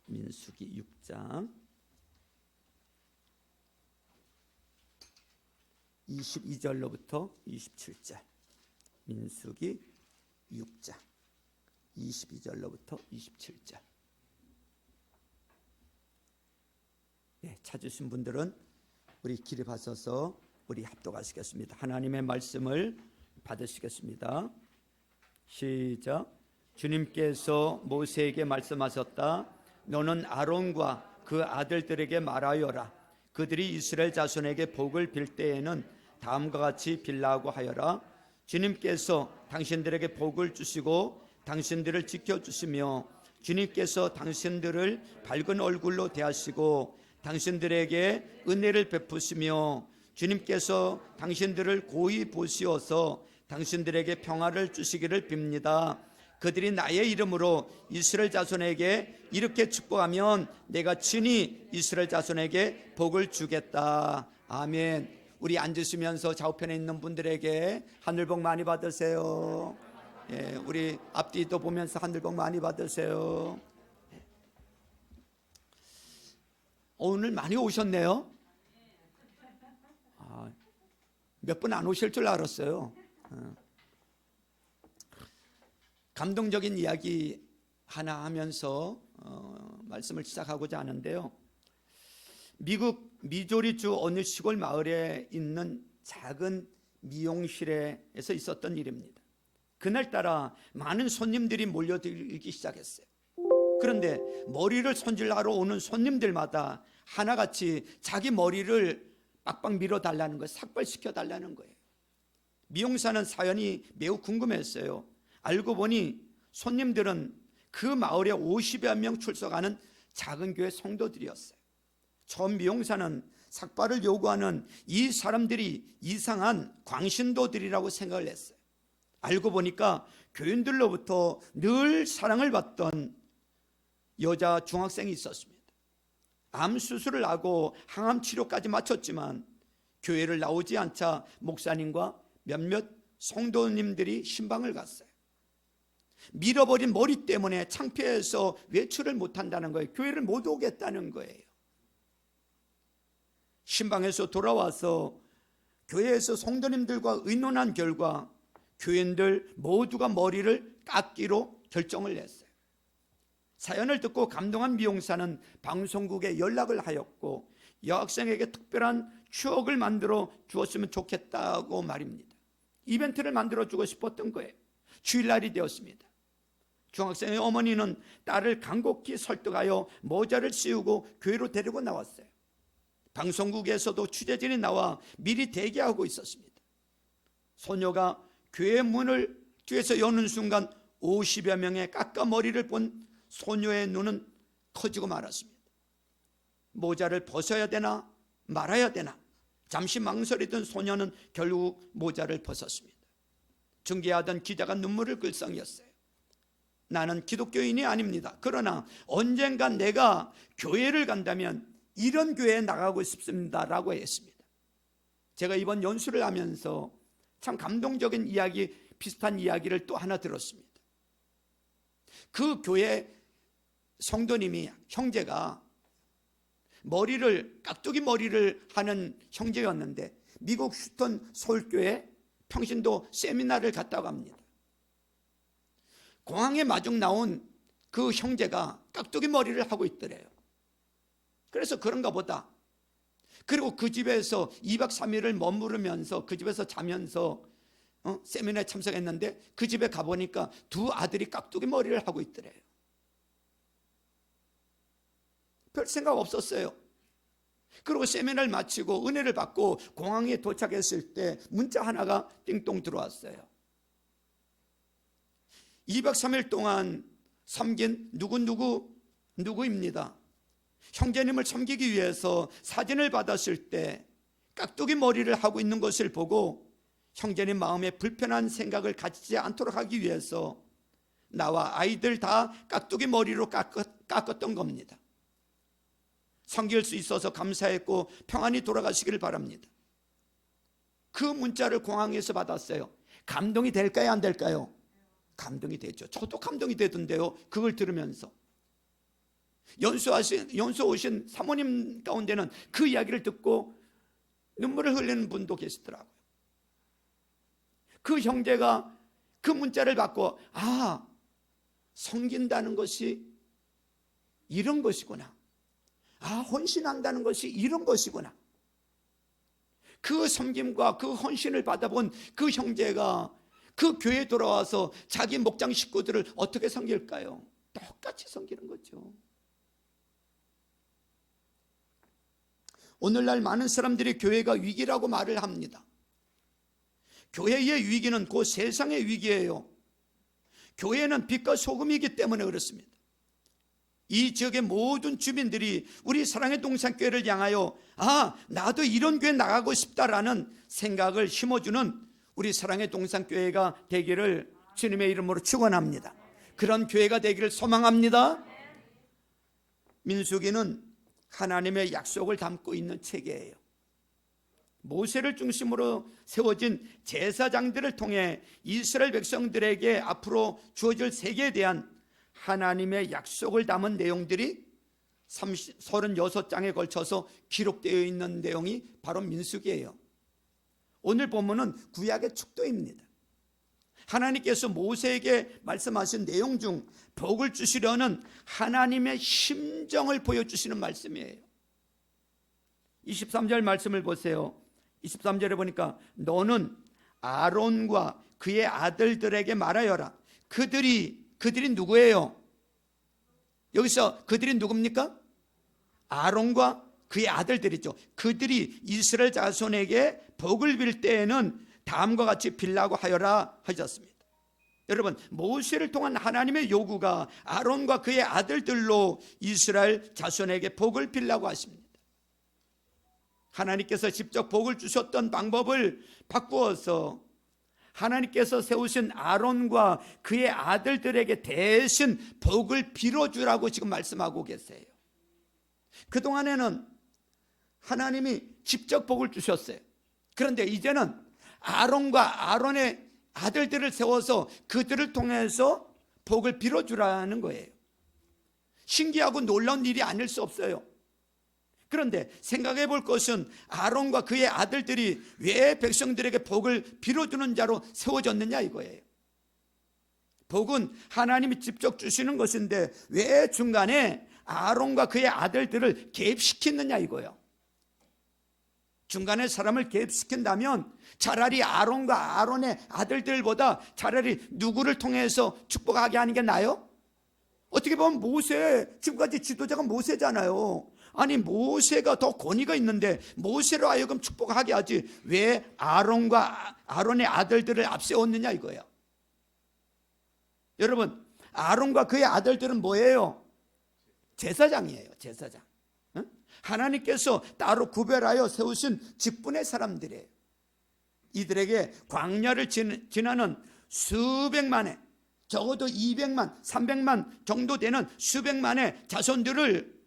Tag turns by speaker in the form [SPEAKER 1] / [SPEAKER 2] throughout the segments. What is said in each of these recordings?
[SPEAKER 1] 민수기 6장 22절로부터 27절. 민수기 6장 22절로부터 27절. 찾으신 분들은 우리 기립하셔서 우리 합독하시겠습니다. 하나님의 말씀을 받으시겠습니다. 시작. 주님께서 모세에게 말씀하셨다. 너는 아론과 그 아들들에게 말하여라. 그들이 이스라엘 자손에게 복을 빌 때에는 다음과 같이 빌라고 하여라. 주님께서 당신들에게 복을 주시고 당신들을 지켜주시며 주님께서 당신들을 밝은 얼굴로 대하시고 당신들에게 은혜를 베푸시며 주님께서 당신들을 고이 보시어서 당신들에게 평화를 주시기를 빕니다. 그들이 나의 이름으로 이스라엘 자손에게 이렇게 축복하면 내가 친히 이스라엘 자손에게 복을 주겠다. 아멘. 우리 앉으시면서 좌우편에 있는 분들에게 하늘복 많이 받으세요. 우리 앞뒤도 보면서 하늘복 많이 받으세요. 오늘 많이 오셨네요. 몇 분 안 오실 줄 알았어요. 감동적인 이야기 하나 하면서 말씀을 시작하고자 하는데요. 미국 미조리주 어느 시골 마을에 있는 작은 미용실에서 있었던 일입니다. 그날따라 많은 손님들이 몰려들기 시작했어요. 그런데 머리를 손질하러 오는 손님들마다 하나같이 자기 머리를 빡빡 밀어달라는 거예요. 삭발시켜달라는 거예요. 미용사는 사연이 매우 궁금했어요. 알고 보니 손님들은 그 마을에 50여 명 출석하는 작은 교회 성도들이었어요. 처음 미용사는 삭발을 요구하는 이 사람들이 이상한 광신도들이라고 생각을 했어요. 알고 보니까 교인들로부터 늘 사랑을 받던 여자 중학생이 있었습니다. 암 수술을 하고 항암 치료까지 마쳤지만 교회를 나오지 않자 목사님과 몇몇 성도님들이 신방을 갔어요. 밀어버린 머리 때문에 창피해서 외출을 못한다는 거예요. 교회를 못 오겠다는 거예요. 신방에서 돌아와서 교회에서 성도님들과 의논한 결과 교인들 모두가 머리를 깎기로 결정을 했어요. 사연을 듣고 감동한 미용사는 방송국에 연락을 하였고 여학생에게 특별한 추억을 만들어 주었으면 좋겠다고 말입니다. 이벤트를 만들어 주고 싶었던 거예요. 주일날이 되었습니다. 중학생의 어머니는 딸을 간곡히 설득하여 모자를 씌우고 교회로 데리고 나왔어요. 방송국에서도 취재진이 나와 미리 대기하고 있었습니다. 소녀가 교회 문을 뒤에서 여는 순간 50여 명의 깎아머리를 본 소녀의 눈은 커지고 말았습니다. 모자를 벗어야 되나 말아야 되나 잠시 망설이던 소녀는 결국 모자를 벗었습니다. 중계하던 기자가 눈물을 글썽였어요. 나는 기독교인이 아닙니다. 그러나 언젠간 내가 교회를 간다면 이런 교회에 나가고 싶습니다 라고 했습니다. 제가 이번 연수를 하면서 참 감동적인 이야기, 비슷한 이야기를 또 하나 들었습니다. 그 교회 성도님이, 형제가 깍두기 머리를 하는 형제였는데 미국 휴스턴 서울교회 평신도 세미나를 갔다고 합니다. 공항에 마중 나온 그 형제가 깍두기 머리를 하고 있더래요. 그래서 그런가 보다. 그리고 그 집에서 2박 3일을 머무르면서 그 집에서 자면서 세미나에 참석했는데 그 집에 가보니까 두 아들이 깍두기 머리를 하고 있더래요. 별 생각 없었어요. 그리고 세미나를 마치고 은혜를 받고 공항에 도착했을 때 문자 하나가 띵동 들어왔어요. 2박 3일 동안 섬긴 누구입니다. 형제님을 섬기기 위해서 사진을 받았을 때 깍두기 머리를 하고 있는 것을 보고 형제님 마음에 불편한 생각을 가지지 않도록 하기 위해서 나와 아이들 다 깍두기 머리로 깎았던 겁니다. 섬길 수 있어서 감사했고 평안히 돌아가시기를 바랍니다. 그 문자를 공항에서 받았어요. 감동이 될까요, 안 될까요? 감동이 되죠. 저도 감동이 되던데요, 그걸 들으면서. 연수 오신 사모님 가운데는 그 이야기를 듣고 눈물을 흘리는 분도 계시더라고요. 그 형제가 그 문자를 받고 섬긴다는 것이 이런 것이구나. 헌신한다는 것이 이런 것이구나. 그 섬김과 그 헌신을 받아본 그 형제가 그 교회에 돌아와서 자기 목장 식구들을 어떻게 섬길까요? 똑같이 섬기는 거죠. 오늘날 많은 사람들이 교회가 위기라고 말을 합니다. 교회의 위기는 곧 세상의 위기예요. 교회는 빛과 소금이기 때문에 그렇습니다. 이 지역의 모든 주민들이 우리 사랑의 동산교회를 향하여 나도 이런 교회 나가고 싶다라는 생각을 심어주는 우리 사랑의 동산교회가 되기를 주님의 이름으로 축원합니다. 그런 교회가 되기를 소망합니다. 민수기는 하나님의 약속을 담고 있는 책이에요. 모세를 중심으로 세워진 제사장들을 통해 이스라엘 백성들에게 앞으로 주어질 세계에 대한 하나님의 약속을 담은 내용들이 36장에 걸쳐서 기록되어 있는 내용이 바로 민수기예요. 오늘 본문은 구약의 축도입니다. 하나님께서 모세에게 말씀하신 내용 중 복을 주시려는 하나님의 심정을 보여주시는 말씀이에요. 23절 말씀을 보세요. 23절에 보니까 너는 아론과 그의 아들들에게 말하여라. 그들이 누구예요? 여기서 그들이 누굽니까? 아론과 그의 아들들이죠. 그들이 이스라엘 자손에게 복을 빌 때에는 다음과 같이 빌라고 하여라 하셨습니다. 여러분, 모세를 통한 하나님의 요구가 아론과 그의 아들들로 이스라엘 자손에게 복을 빌라고 하십니다. 하나님께서 직접 복을 주셨던 방법을 바꾸어서 하나님께서 세우신 아론과 그의 아들들에게 대신 복을 빌어주라고 지금 말씀하고 계세요. 그동안에는 하나님이 직접 복을 주셨어요. 그런데 이제는 아론과 아론의 아들들을 세워서 그들을 통해서 복을 빌어주라는 거예요. 신기하고 놀라운 일이 아닐 수 없어요. 그런데 생각해 볼 것은 아론과 그의 아들들이 왜 백성들에게 복을 빌어주는 자로 세워졌느냐 이거예요. 복은 하나님이 직접 주시는 것인데 왜 중간에 아론과 그의 아들들을 개입시키느냐 이거예요. 중간에 사람을 개입시킨다면 차라리 아론과 아론의 아들들보다 차라리 누구를 통해서 축복하게 하는 게 나아요? 어떻게 보면 지금까지 지도자가 모세잖아요. 아니 모세가 더 권위가 있는데 모세로 하여금 축복하게 하지 왜 아론과 아론의 아들들을 앞세웠느냐 이거예요. 여러분, 아론과 그의 아들들은 뭐예요? 제사장이에요. 제사장. 하나님께서 따로 구별하여 세우신 직분의 사람들이에요. 이들에게 광야를 지나는 수백만의, 적어도 200만, 300만 정도 되는 수백만의 자손들을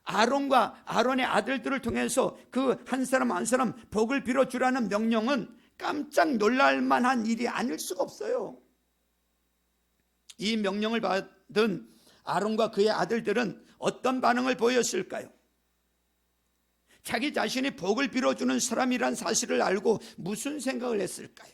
[SPEAKER 1] 아론과 아론의 아들들을 통해서 그 한 사람 한 사람 복을 빌어주라는 명령은 깜짝 놀랄 만한 일이 아닐 수가 없어요. 이 명령을 받은 아론과 그의 아들들은 어떤 반응을 보였을까요? 자기 자신이 복을 빌어주는 사람이란 사실을 알고 무슨 생각을 했을까요?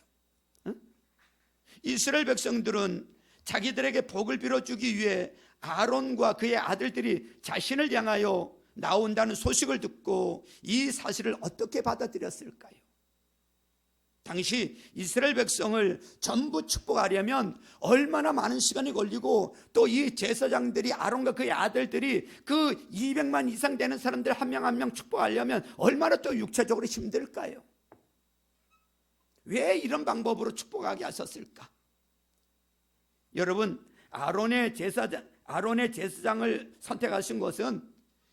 [SPEAKER 1] 이스라엘 백성들은 자기들에게 복을 빌어주기 위해 아론과 그의 아들들이 자신을 향하여 나온다는 소식을 듣고 이 사실을 어떻게 받아들였을까요? 당시 이스라엘 백성을 전부 축복하려면 얼마나 많은 시간이 걸리고 또 이 제사장들이 아론과 그의 아들들이 그 200만 이상 되는 사람들 한 명 한 명 축복하려면 얼마나 또 육체적으로 힘들까요? 왜 이런 방법으로 축복하게 하셨을까? 여러분, 아론의 제사장을 선택하신 것은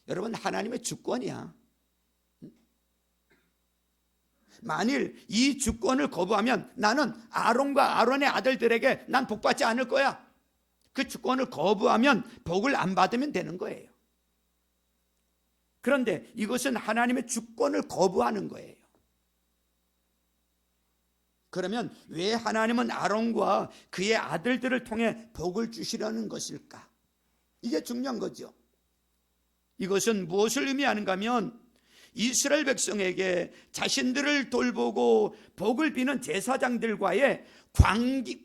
[SPEAKER 1] 여러분 하나님의 주권이야. 만일 이 주권을 거부하면 나는 아론과 아론의 아들들에게 난 복받지 않을 거야. 그 주권을 거부하면 복을 안 받으면 되는 거예요. 그런데 이것은 하나님의 주권을 거부하는 거예요. 그러면 왜 하나님은 아론과 그의 아들들을 통해 복을 주시려는 것일까? 이게 중요한 거죠. 이것은 무엇을 의미하는가 하면 이스라엘 백성에게 자신들을 돌보고 복을 비는 제사장들과의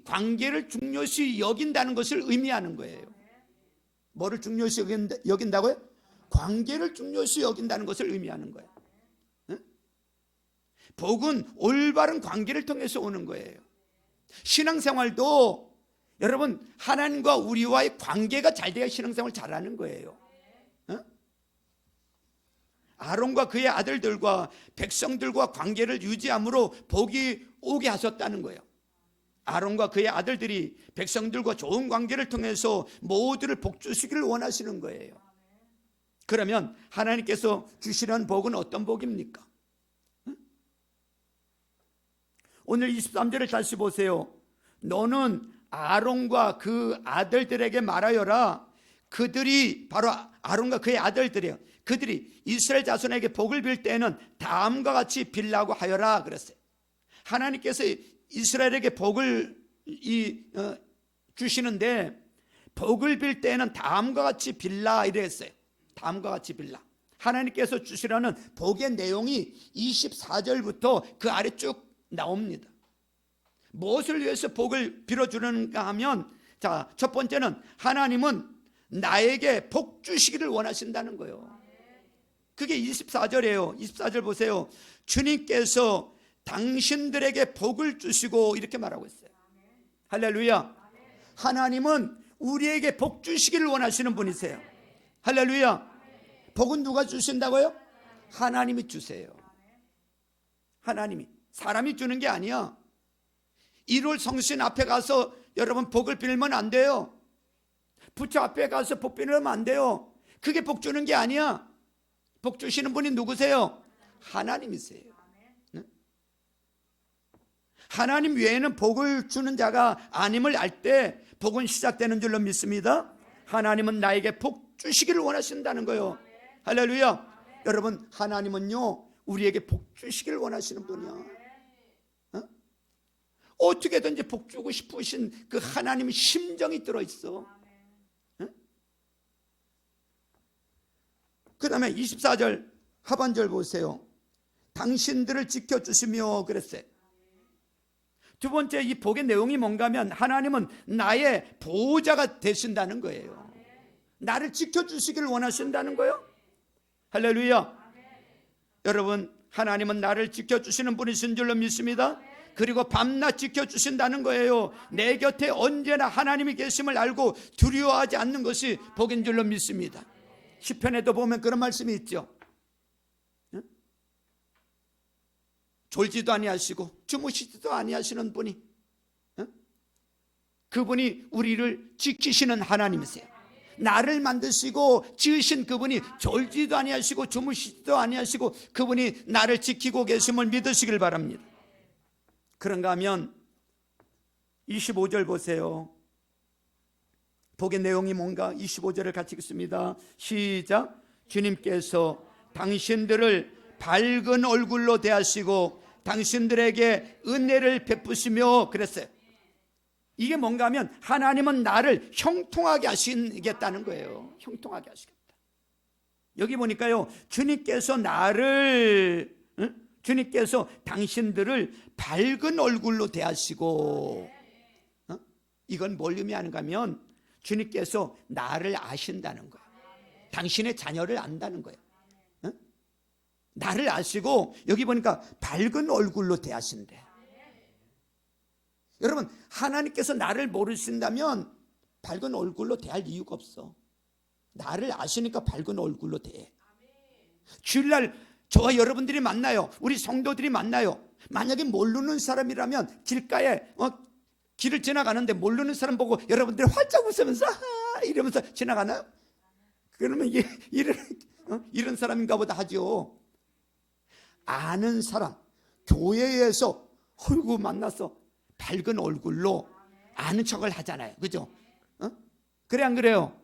[SPEAKER 1] 관계를 중요시 여긴다는 것을 의미하는 거예요. 뭐를 중요시 여긴다고요? 관계를 중요시 여긴다는 것을 의미하는 거예요. 복은 올바른 관계를 통해서 오는 거예요. 신앙생활도 여러분 하나님과 우리와의 관계가 잘 돼야 신앙생활 잘하는 거예요. 아론과 그의 아들들과 백성들과 관계를 유지함으로 복이 오게 하셨다는 거예요. 아론과 그의 아들들이 백성들과 좋은 관계를 통해서 모두를 복 주시기를 원하시는 거예요. 그러면 하나님께서 주시는 복은 어떤 복입니까? 오늘 23절을 다시 보세요. 너는 아론과 그 아들들에게 말하여라. 그들이 바로 아론과 그의 아들들이에요. 그들이 이스라엘 자손에게 복을 빌 때에는 다음과 같이 빌라고 하여라 그랬어요. 하나님께서 이스라엘에게 복을 주시는데 복을 빌 때에는 다음과 같이 빌라 이랬어요. 다음과 같이 빌라. 하나님께서 주시라는 복의 내용이 24절부터 그 아래 쭉 나옵니다. 무엇을 위해서 복을 빌어주는가 하면, 자, 첫 번째는 하나님은 나에게 복 주시기를 원하신다는 거예요. 그게 24절이에요. 24절 보세요. 주님께서 당신들에게 복을 주시고 이렇게 말하고 있어요. 할렐루야. 하나님은 우리에게 복 주시기를 원하시는 분이세요. 할렐루야. 복은 누가 주신다고요? 하나님이 주세요. 하나님이. 사람이 주는 게 아니야. 1월 성신 앞에 가서 여러분 복을 빌면 안 돼요. 부처 앞에 가서 복 빌면 안 돼요. 그게 복 주는 게 아니야. 복 주시는 분이 누구세요? 하나님이세요. 네? 하나님 외에는 복을 주는 자가 아님을 알 때 복은 시작되는 줄로 믿습니다. 하나님은 나에게 복 주시기를 원하신다는 거예요. 할렐루야. 여러분 하나님은요 우리에게 복 주시기를 원하시는 분이야. 어떻게든지 복 주고 싶으신 그 하나님의 심정이 들어있어. 그 다음에 24절 하반절 보세요. 당신들을 지켜주시며 그랬어요. 두 번째 이 복의 내용이 뭔가 하면 하나님은 나의 보호자가 되신다는 거예요. 나를 지켜주시기를 원하신다는 거예요. 할렐루야. 여러분 하나님은 나를 지켜주시는 분이신 줄로 믿습니다. 그리고 밤낮 지켜주신다는 거예요. 내 곁에 언제나 하나님이 계심을 알고 두려워하지 않는 것이 복인 줄로 믿습니다. 시편에도 보면 그런 말씀이 있죠. 졸지도 아니하시고 주무시지도 아니하시는 분이, 그분이 우리를 지키시는 하나님이세요. 나를 만드시고 지으신 그분이 졸지도 아니하시고 주무시지도 아니하시고 그분이 나를 지키고 계심을 믿으시길 바랍니다. 그런가 하면 25절 보세요. 복의 내용이 뭔가 25절을 같이 읽습니다. 시작. 주님께서 당신들을 밝은 얼굴로 대하시고 당신들에게 은혜를 베푸시며 그랬어요. 이게 뭔가 하면 하나님은 나를 형통하게 하시겠다는 거예요. 형통하게 하시겠다. 여기 보니까요 주님께서 주님께서 당신들을 밝은 얼굴로 대하시고, 이건 뭘 의미하는가 하면 주님께서 나를 아신다는 거예요. 당신의 자녀를 안다는 거예요. 나를 아시고 여기 보니까 밝은 얼굴로 대하신대. 여러분 하나님께서 나를 모르신다면 밝은 얼굴로 대할 이유가 없어. 나를 아시니까 밝은 얼굴로 대해. 주일날 저와 여러분들이 만나요. 우리 성도들이 만나요. 만약에 모르는 사람이라면 길가에 길을 지나가는데 모르는 사람 보고 여러분들이 활짝 웃으면서 이러면서 지나가나요? 그러면 이런 사람인가 보다 하죠. 아는 사람, 교회에서 얼굴 만나서 밝은 얼굴로 아는 척을 하잖아요. 그죠? 그래 안 그래요?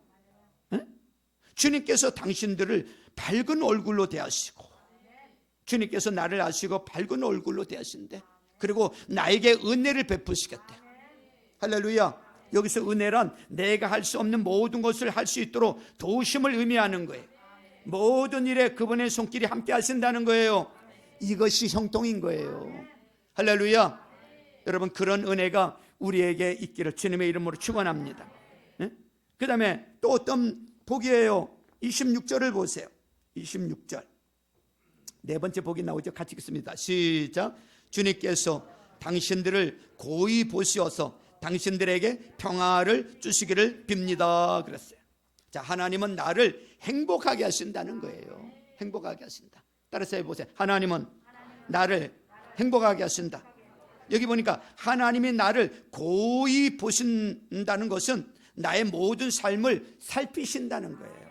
[SPEAKER 1] 주님께서 당신들을 밝은 얼굴로 대하시고 주님께서 나를 아시고 밝은 얼굴로 대하신대. 그리고 나에게 은혜를 베푸시겠대. 할렐루야. 여기서 은혜란 내가 할 수 없는 모든 것을 할 수 있도록 도우심을 의미하는 거예요. 모든 일에 그분의 손길이 함께 하신다는 거예요. 이것이 형통인 거예요. 할렐루야. 여러분, 그런 은혜가 우리에게 있기를 주님의 이름으로 축원합니다. 그 다음에 또 어떤 복이에요? 26절을 보세요. 26절 네 번째 복이 나오죠. 같이 읽습니다. 시작. 주님께서 당신들을 고이 보시어서 당신들에게 평화를 주시기를 빕니다. 그랬어요. 자, 하나님은 나를 행복하게 하신다는 거예요. 행복하게 하신다. 따라서 해보세요. 하나님은 나를 행복하게 하신다. 여기 보니까 하나님이 나를 고이 보신다는 것은 나의 모든 삶을 살피신다는 거예요.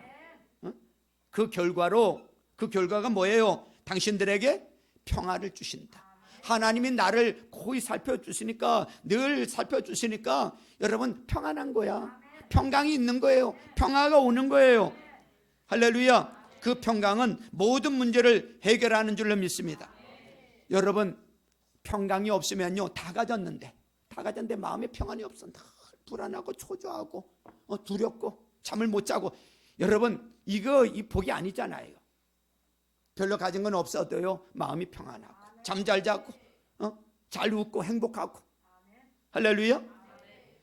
[SPEAKER 1] 그 결과가 뭐예요? 당신들에게 평화를 주신다. 하나님이 나를 고이 살펴주시니까, 늘 살펴주시니까 여러분 평안한 거야. 평강이 있는 거예요. 평화가 오는 거예요. 할렐루야. 그 평강은 모든 문제를 해결하는 줄로 믿습니다. 여러분, 평강이 없으면요, 다 가졌는데 마음에 평안이 없어. 다 불안하고 초조하고 두렵고 잠을 못 자고. 여러분, 이 복이 아니잖아요. 별로 가진 건 없어도요 마음이 평안하고 잠 잘 자고 잘 웃고 행복하고. 할렐루야.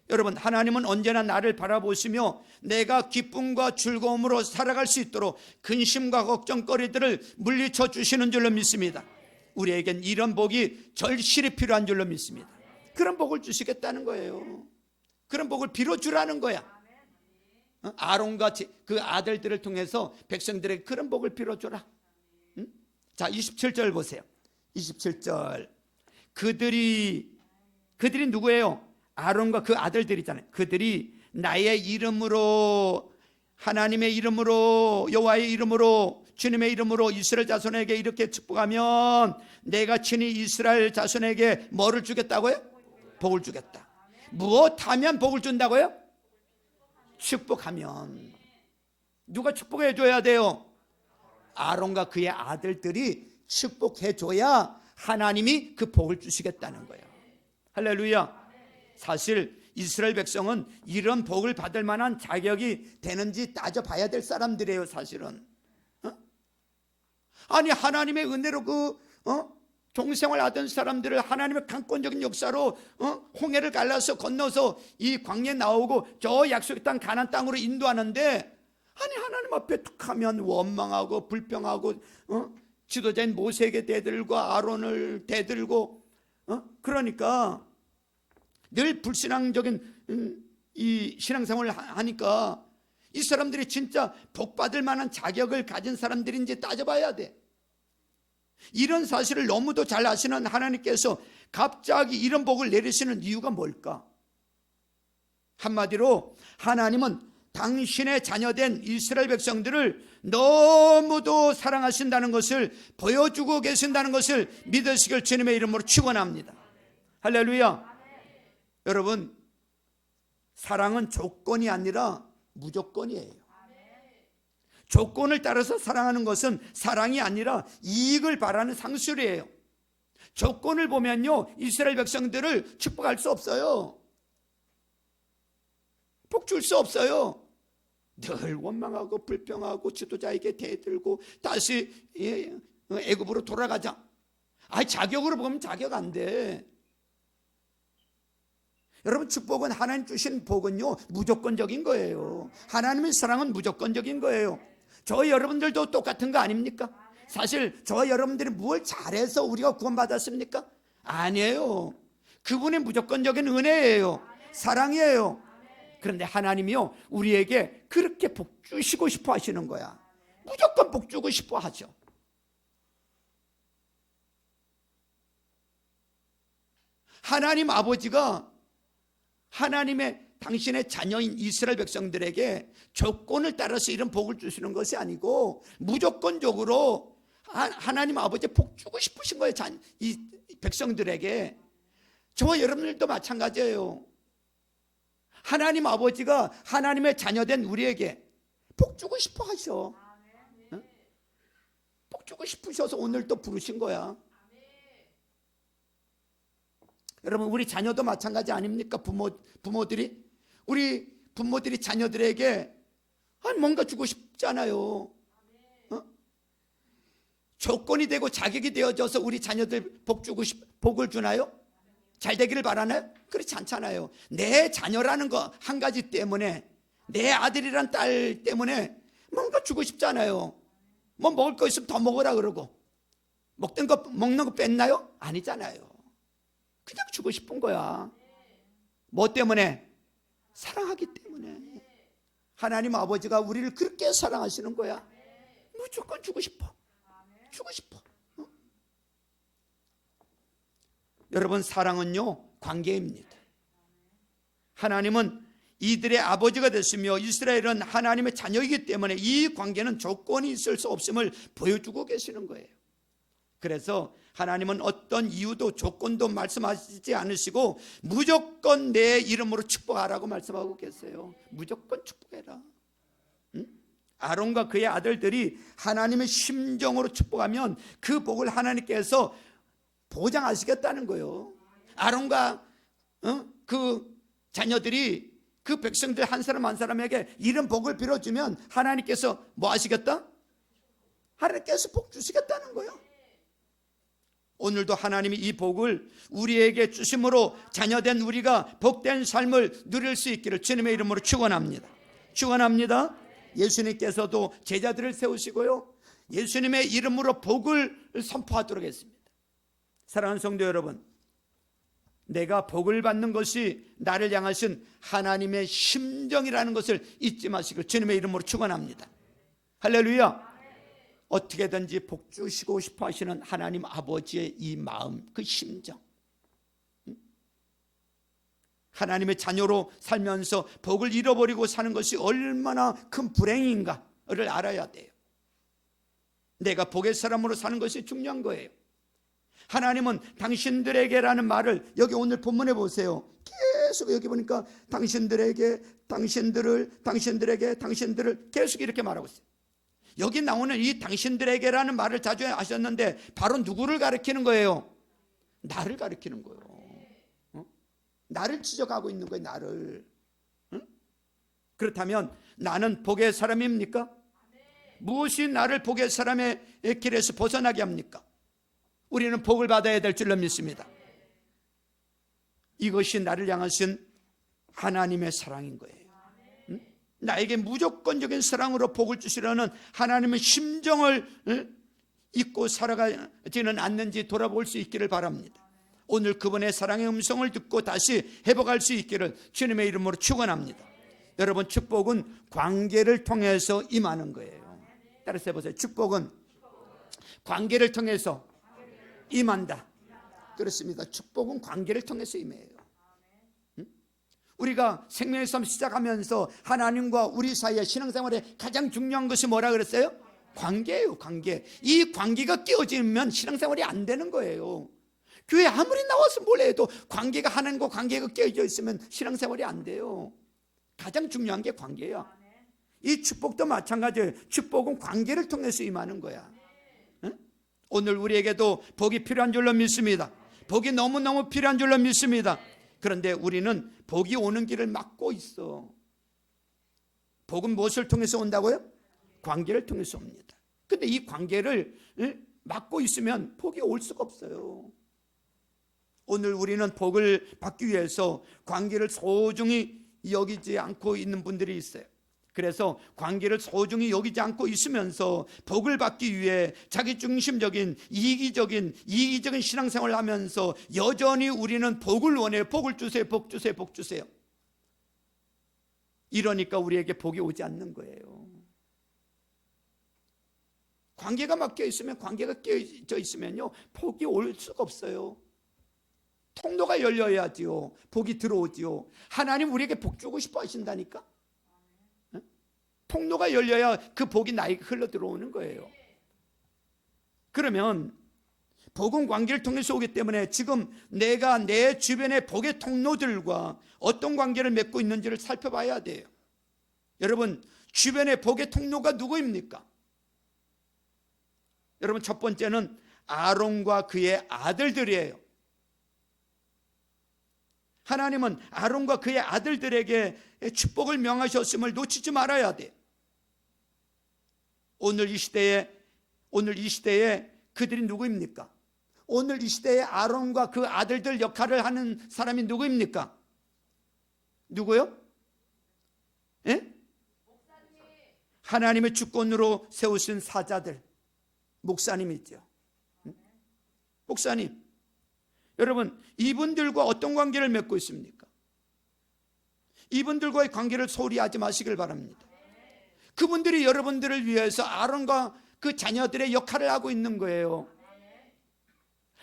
[SPEAKER 1] 여러분, 하나님은 언제나 나를 바라보시며 내가 기쁨과 즐거움으로 살아갈 수 있도록 근심과 걱정거리들을 물리쳐 주시는 줄로 믿습니다. 우리에겐 이런 복이 절실히 필요한 줄로 믿습니다. 그런 복을 주시겠다는 거예요. 그런 복을 빌어주라는 거야. 아론과 그 아들들을 통해서 백성들에게 그런 복을 빌어줘라. 자, 27절 보세요. 27절 그들이 누구예요? 아론과 그 아들들이잖아요. 그들이 나의 이름으로, 하나님의 이름으로, 여호와의 이름으로, 주님의 이름으로 이스라엘 자손에게 이렇게 축복하면 내가 친히 이스라엘 자손에게 뭐를 주겠다고요? 복을 주겠다. 무엇하면 복을 준다고요? 축복하면. 누가 축복해 줘야 돼요? 아론과 그의 아들들이 축복해 줘야 하나님이 그 복을 주시겠다는 거예요. 할렐루야. 사실 이스라엘 백성은 이런 복을 받을 만한 자격이 되는지 따져봐야 될 사람들이에요. 사실은. 아니, 하나님의 은혜로 종생활 하던 사람들을 하나님의 강권적인 역사로 홍해를 갈라서 건너서 이 광야에 나오고 저 약속의 땅 가나안 땅으로 인도하는데, 아니 하나님 앞에 툭하면 원망하고 불평하고 지도자인 모세에게 대들고 아론을 대들고 그러니까 늘 불신앙적인 이 신앙생활을 하니까 이 사람들이 진짜 복받을 만한 자격을 가진 사람들인지 따져봐야 돼. 이런 사실을 너무도 잘 아시는 하나님께서 갑자기 이런 복을 내리시는 이유가 뭘까? 한마디로 하나님은 당신의 자녀된 이스라엘 백성들을 너무도 사랑하신다는 것을 보여주고 계신다는 것을 믿으시길 주님의 이름으로 축원합니다. 할렐루야. 여러분, 사랑은 조건이 아니라 무조건이에요. 조건을 따라서 사랑하는 것은 사랑이 아니라 이익을 바라는 상술이에요. 조건을 보면요, 이스라엘 백성들을 축복할 수 없어요. 복 줄 수 없어요. 늘 원망하고 불평하고 지도자에게 대들고 다시 애굽으로 돌아가자. 자격으로 보면 자격 안 돼. 여러분, 축복은, 하나님 주신 복은요 무조건적인 거예요. 하나님의 사랑은 무조건적인 거예요. 저희 여러분들도 똑같은 거 아닙니까? 사실 저희 여러분들이 뭘 잘해서 우리가 구원받았습니까? 아니에요. 그분의 무조건적인 은혜예요. 사랑이에요. 그런데 하나님이요 우리에게 그렇게 복 주시고 싶어 하시는 거야. 무조건 복 주고 싶어 하죠. 하나님 아버지가 하나님의 당신의 자녀인 이스라엘 백성들에게 조건을 따라서 이런 복을 주시는 것이 아니고 무조건적으로 하나님 아버지 복 주고 싶으신 거예요. 이 백성들에게. 저와 여러분들도 마찬가지예요. 하나님 아버지가 하나님의 자녀된 우리에게 복 주고 싶어 하셔. 복 주고 싶으셔서 오늘 또 부르신 거야. 여러분, 우리 자녀도 마찬가지 아닙니까? 부모들이, 우리 부모들이 자녀들에게 뭔가 주고 싶잖아요. 조건이 되고 자격이 되어져서 우리 자녀들 복을 주나요? 잘 되기를 바라나요? 그렇지 않잖아요. 내 자녀라는 거 한 가지 때문에, 내 아들이란 딸 때문에 뭔가 주고 싶잖아요. 뭐 먹을 거 있으면 더 먹으라 그러고, 먹는 거 뺐나요? 아니잖아요. 그냥 주고 싶은 거야. 뭐 때문에? 사랑하기 때문에. 하나님 아버지가 우리를 그렇게 사랑하시는 거야. 무조건 주고 싶어. 주고 싶어. 여러분, 사랑은요, 관계입니다. 하나님은 이들의 아버지가 됐으며 이스라엘은 하나님의 자녀이기 때문에 이 관계는 조건이 있을 수 없음을 보여주고 계시는 거예요. 그래서 하나님은 어떤 이유도 조건도 말씀하시지 않으시고 무조건 내 이름으로 축복하라고 말씀하고 계세요. 무조건 축복해라. 아론과 그의 아들들이 하나님의 심정으로 축복하면 그 복을 하나님께서 보장하시겠다는 거예요. 아론과 그 자녀들이 그 백성들 한 사람 한 사람에게 이런 복을 빌어주면 하나님께서 뭐 하시겠다? 하나님께서 복 주시겠다는 거예요. 오늘도 하나님이 이 복을 우리에게 주심으로 자녀된 우리가 복된 삶을 누릴 수 있기를 주님의 이름으로 축원합니다. 축원합니다. 예수님께서도 제자들을 세우시고요, 예수님의 이름으로 복을 선포하도록 했습니다. 사랑하는 성도 여러분, 내가 복을 받는 것이 나를 향하신 하나님의 심정이라는 것을 잊지 마시고 주님의 이름으로 축원합니다. 할렐루야. 어떻게든지 복 주시고 싶어 하시는 하나님 아버지의 이 마음, 그 심정, 하나님의 자녀로 살면서 복을 잃어버리고 사는 것이 얼마나 큰 불행인가를 알아야 돼요. 내가 복의 사람으로 사는 것이 중요한 거예요. 하나님은 당신들에게라는 말을 여기 오늘 본문에 보세요. 계속 여기 보니까 당신들에게, 당신들에게, 당신들을 계속 이렇게 말하고 있어요. 여기 나오는 이 당신들에게라는 말을 자주 하셨는데 바로 누구를 가리키는 거예요? 나를 가리키는 거예요. 나를 지적하고 있는 거예요. 나를. 그렇다면 나는 복의 사람입니까? 무엇이 나를 복의 사람의 길에서 벗어나게 합니까? 우리는 복을 받아야 될 줄로 믿습니다. 이것이 나를 향하신 하나님의 사랑인 거예요. 나에게 무조건적인 사랑으로 복을 주시려는 하나님의 심정을 잊고 살아가지는 않는지 돌아볼 수 있기를 바랍니다. 오늘 그분의 사랑의 음성을 듣고 다시 회복할 수 있기를 주님의 이름으로 축원합니다. 여러분, 축복은 관계를 통해서 임하는 거예요. 따라서 해보세요. 축복은 관계를 통해서 임한다. 그렇습니다. 축복은 관계를 통해서 임해요. 우리가 생명의 삶 시작하면서 하나님과 우리 사이의 신앙생활에 가장 중요한 것이 뭐라 그랬어요? 관계예요. 관계. 이 관계가 깨어지면 신앙생활이 안 되는 거예요. 교회 아무리 나와서 뭘 해도 관계가, 하나님과 관계가 깨어져 있으면 신앙생활이 안 돼요. 가장 중요한 게 관계야. 이 축복도 마찬가지예요. 축복은 관계를 통해서 임하는 거야. 응? 오늘 우리에게도 복이 필요한 줄로 믿습니다. 복이 너무너무 필요한 줄로 믿습니다. 그런데 우리는 복이 오는 길을 막고 있어. 복은 무엇을 통해서 온다고요? 관계를 통해서 옵니다. 근데 이 관계를 막고 있으면 복이 올 수가 없어요. 오늘 우리는 복을 받기 위해서 관계를 소중히 여기지 않고 있는 분들이 있어요. 그래서 관계를 소중히 여기지 않고 있으면서 복을 받기 위해 자기중심적인 이기적인 신앙생활을 하면서 여전히 우리는 복을 원해요. 복을 주세요. 복 주세요. 복 주세요. 이러니까 우리에게 복이 오지 않는 거예요. 관계가 막혀 있으면, 관계가 깨져 있으면요, 복이 올 수가 없어요. 통로가 열려야지요, 복이 들어오지요. 하나님 우리에게 복 주고 싶어 하신다니까. 통로가 열려야 그 복이 나에게 흘러 들어오는 거예요. 그러면 복은 관계를 통해서 오기 때문에 지금 내가 내 주변의 복의 통로들과 어떤 관계를 맺고 있는지를 살펴봐야 돼요. 여러분, 주변의 복의 통로가 누구입니까? 여러분, 첫 번째는 아론과 그의 아들들이에요. 하나님은 아론과 그의 아들들에게 축복을 명하셨음을 놓치지 말아야 돼. 오늘 이 시대에 그들이 누구입니까? 오늘 이 시대의 아론과 그 아들들 역할을 하는 사람이 누구입니까? 누구요? 예? 하나님의 주권으로 세우신 사자들, 목사님이죠. 목사님, 여러분 이분들과 어떤 관계를 맺고 있습니까? 이분들과의 관계를 소홀히 하지 마시길 바랍니다. 그분들이 여러분들을 위해서 아론과 그 자녀들의 역할을 하고 있는 거예요.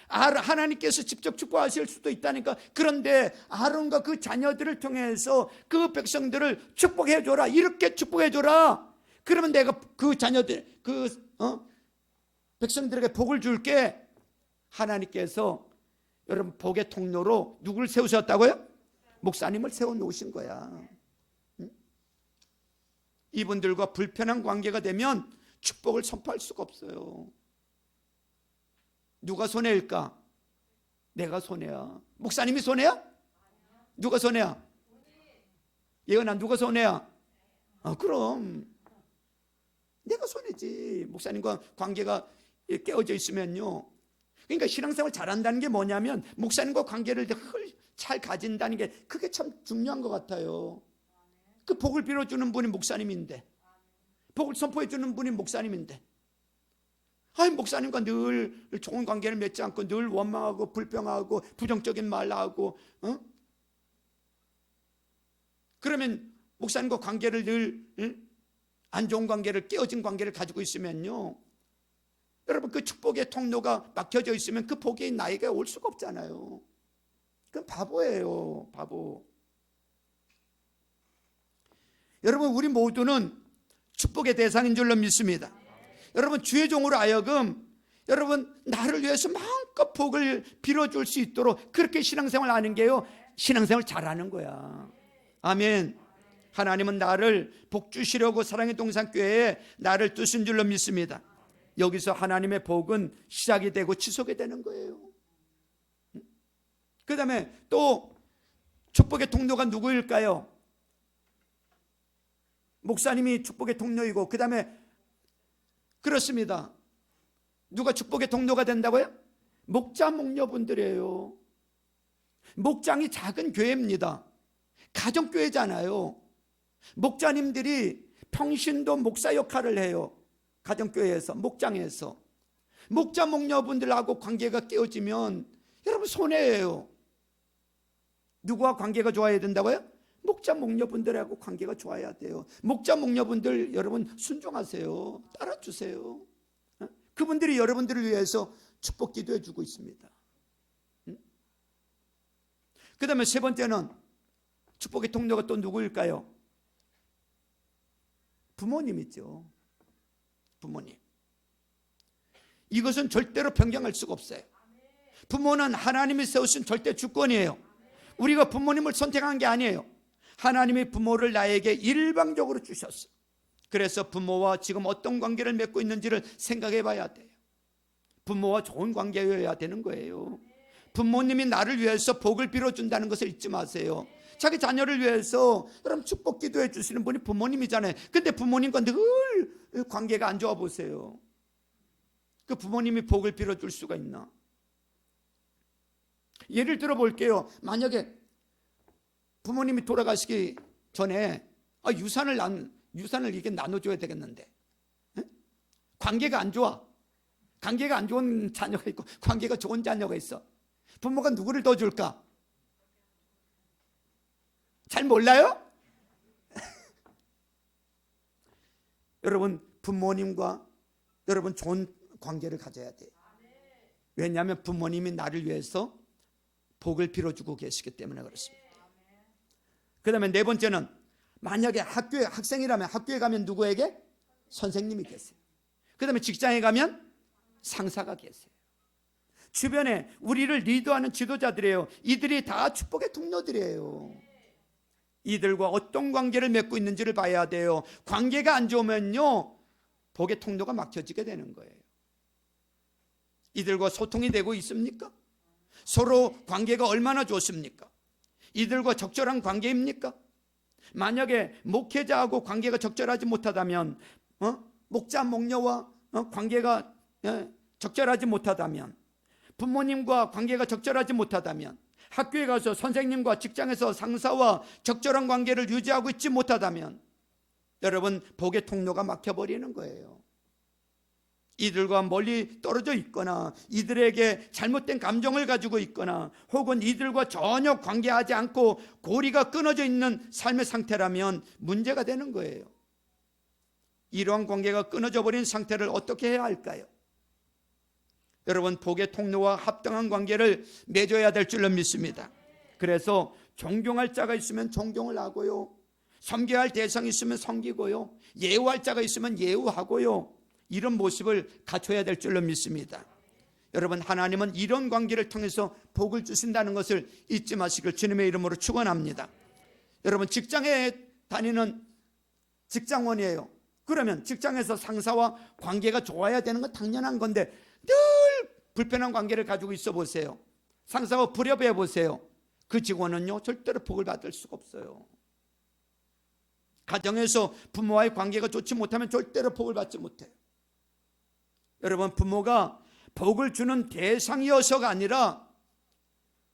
[SPEAKER 1] 하나님께서 직접 축복하실 수도 있다니까. 그런데 아론과 그 자녀들을 통해서 그 백성들을 축복해 줘라, 이렇게 축복해 줘라. 그러면 내가 그 자녀들, 백성들에게 복을 줄게. 하나님께서 여러분 복의 통로로 누구를 세우셨다고요? 목사님을 세워놓으신 거야. 이분들과 불편한 관계가 되면 축복을 선포할 수가 없어요. 누가 손해일까? 내가 손해야. 목사님이 손해야? 누가 손해야? 예언아, 누가 손해야? 그럼 내가 손해지. 목사님과 관계가 깨어져 있으면요. 그러니까 신앙생활 잘한다는 게 뭐냐면 목사님과 관계를 잘 가진다는 게 그게 참 중요한 것 같아요. 그 복을 빌어주는 분이 목사님인데, 복을 선포해주는 분이 목사님인데, 목사님과 늘 좋은 관계를 맺지 않고 늘 원망하고 불평하고 부정적인 말 하고, 그러면 목사님과 관계를 늘 안 좋은 관계를, 깨어진 관계를 가지고 있으면요, 여러분 그 축복의 통로가 막혀져 있으면 그 복이 나에게 올 수가 없잖아요. 그건 바보예요, 바보. 여러분 우리 모두는 축복의 대상인 줄로 믿습니다. 여러분 주의 종으로 하여금 여러분 나를 위해서 마음껏 복을 빌어줄 수 있도록 그렇게 신앙생활 하는 게요, 신앙생활 잘하는 거야. 아멘. 하나님은 나를 복 주시려고 사랑의 동산교회에 나를 두신 줄로 믿습니다. 여기서 하나님의 복은 시작이 되고 지속이 되는 거예요. 그 다음에 또 축복의 통로가 누구일까요? 목사님이 축복의 통로이고, 그 다음에 그렇습니다. 누가 축복의 통로가 된다고요? 목자 목녀분들이에요. 목장이 작은 교회입니다. 가정교회잖아요. 목자님들이 평신도 목사 역할을 해요. 가정교회에서, 목장에서. 목자 목녀분들하고 관계가 깨어지면 여러분 손해예요. 누구와 관계가 좋아야 된다고요? 목자 목녀분들하고 관계가 좋아야 돼요. 목자 목녀분들 여러분 순종하세요. 따라주세요. 그분들이 여러분들을 위해서 축복 기도해 주고 있습니다. 그 다음에 세 번째는 축복의 통로가 또 누구일까요? 부모님이죠. 부모님. 이것은 절대로 변경할 수가 없어요. 부모는 하나님이 세우신 절대 주권이에요. 우리가 부모님을 선택한 게 아니에요. 하나님이 부모를 나에게 일방적으로 주셨어요. 그래서 부모와 지금 어떤 관계를 맺고 있는지를 생각해 봐야 돼요. 부모와 좋은 관계여야 되는 거예요. 부모님이 나를 위해서 복을 빌어준다는 것을 잊지 마세요. 자기 자녀를 위해서 여러분 축복 기도해 주시는 분이 부모님이잖아요. 근데 부모님과 늘 관계가 안 좋아 보세요. 그 부모님이 복을 빌어줄 수가 있나? 예를 들어 볼게요. 만약에 부모님이 돌아가시기 전에 유산을 이게 나눠줘야 되겠는데, 관계가 안 좋아. 관계가 안 좋은 자녀가 있고 관계가 좋은 자녀가 있어. 부모가 누구를 더 줄까? 잘 몰라요? 여러분 부모님과 여러분 좋은 관계를 가져야 돼요. 왜냐하면 부모님이 나를 위해서 복을 빌어주고 계시기 때문에 그렇습니다. 그 다음에 네 번째는 만약에 학교에 학생이라면 학교에 가면 누구에게? 선생님이 계세요. 그 다음에 직장에 가면 상사가 계세요. 주변에 우리를 리더하는 지도자들이에요. 이들이 다 축복의 통로들이에요. 이들과 어떤 관계를 맺고 있는지를 봐야 돼요. 관계가 안 좋으면요 복의 통로가 막혀지게 되는 거예요. 이들과 소통이 되고 있습니까? 서로 관계가 얼마나 좋습니까? 이들과 적절한 관계입니까? 만약에 목회자하고 관계가 적절하지 못하다면 목자 목녀와 관계가 적절하지 못하다면, 부모님과 관계가 적절하지 못하다면, 학교에 가서 선생님과 직장에서 상사와 적절한 관계를 유지하고 있지 못하다면 여러분 복의 통로가 막혀버리는 거예요. 이들과 멀리 떨어져 있거나 이들에게 잘못된 감정을 가지고 있거나 혹은 이들과 전혀 관계하지 않고 고리가 끊어져 있는 삶의 상태라면 문제가 되는 거예요. 이러한 관계가 끊어져 버린 상태를 어떻게 해야 할까요? 여러분 복의 통로와 합당한 관계를 맺어야 될 줄로 믿습니다. 그래서 존경할 자가 있으면 존경을 하고요, 섬겨야 할 대상이 있으면 섬기고요, 예우할 자가 있으면 예우하고요, 이런 모습을 갖춰야 될 줄로 믿습니다. 여러분 하나님은 이런 관계를 통해서 복을 주신다는 것을 잊지 마시길 주님의 이름으로 축원합니다. 여러분 직장에 다니는 직장원이에요. 그러면 직장에서 상사와 관계가 좋아야 되는 건 당연한 건데 늘 불편한 관계를 가지고 있어 보세요. 상사와 불협해 보세요. 그 직원은요 절대로 복을 받을 수가 없어요. 가정에서 부모와의 관계가 좋지 못하면 절대로 복을 받지 못해요. 여러분 부모가 복을 주는 대상이어서가 아니라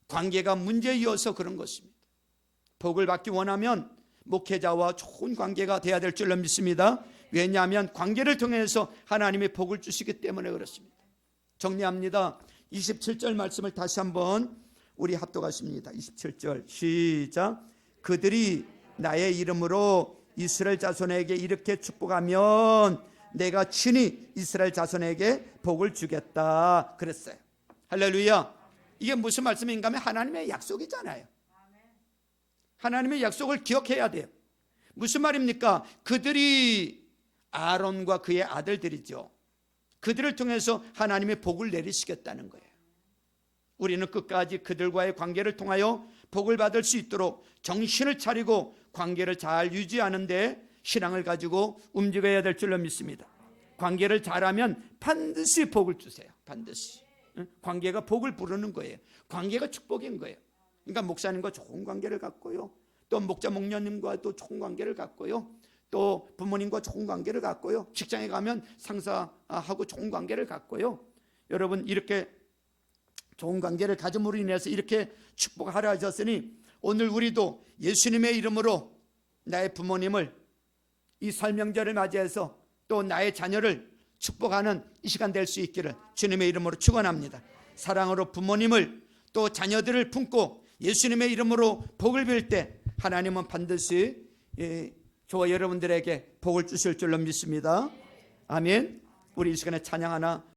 [SPEAKER 1] 관계가 문제이어서 그런 것입니다. 복을 받기 원하면 목회자와 좋은 관계가 돼야 될 줄로 믿습니다. 왜냐하면 관계를 통해서 하나님이 복을 주시기 때문에 그렇습니다. 정리합니다. 27절 말씀을 다시 한번 우리 합독하십니다. 27절 시작. 그들이 나의 이름으로 이스라엘 자손에게 이렇게 축복하면 내가 친히 이스라엘 자손에게 복을 주겠다 그랬어요. 할렐루야. 이게 무슨 말씀인가 하면 하나님의 약속이잖아요. 하나님의 약속을 기억해야 돼요. 무슨 말입니까? 그들이 아론과 그의 아들들이죠. 그들을 통해서 하나님의 복을 내리시겠다는 거예요. 우리는 끝까지 그들과의 관계를 통하여 복을 받을 수 있도록 정신을 차리고 관계를 잘 유지하는 데 신앙을 가지고 움직여야 될 줄로 믿습니다. 관계를 잘하면 반드시 복을 주세요. 반드시. 관계가 복을 부르는 거예요. 관계가 축복인 거예요. 그러니까 목사님과 좋은 관계를 갖고요, 또 목자 목녀님과 또 좋은 관계를 갖고요, 또 부모님과 좋은 관계를 갖고요, 직장에 가면 상사하고 좋은 관계를 갖고요, 여러분 이렇게 좋은 관계를 가짐으로 인해서 이렇게 축복하라 하셨으니 오늘 우리도 예수님의 이름으로 나의 부모님을 이 설 명절을 맞이해서 또 나의 자녀를 축복하는 이 시간 될 수 있기를 주님의 이름으로 축원합니다. 사랑으로 부모님을 또 자녀들을 품고 예수님의 이름으로 복을 빌 때 하나님은 반드시 저와 여러분들에게 복을 주실 줄로 믿습니다. 아멘. 우리 이 시간에 찬양 하나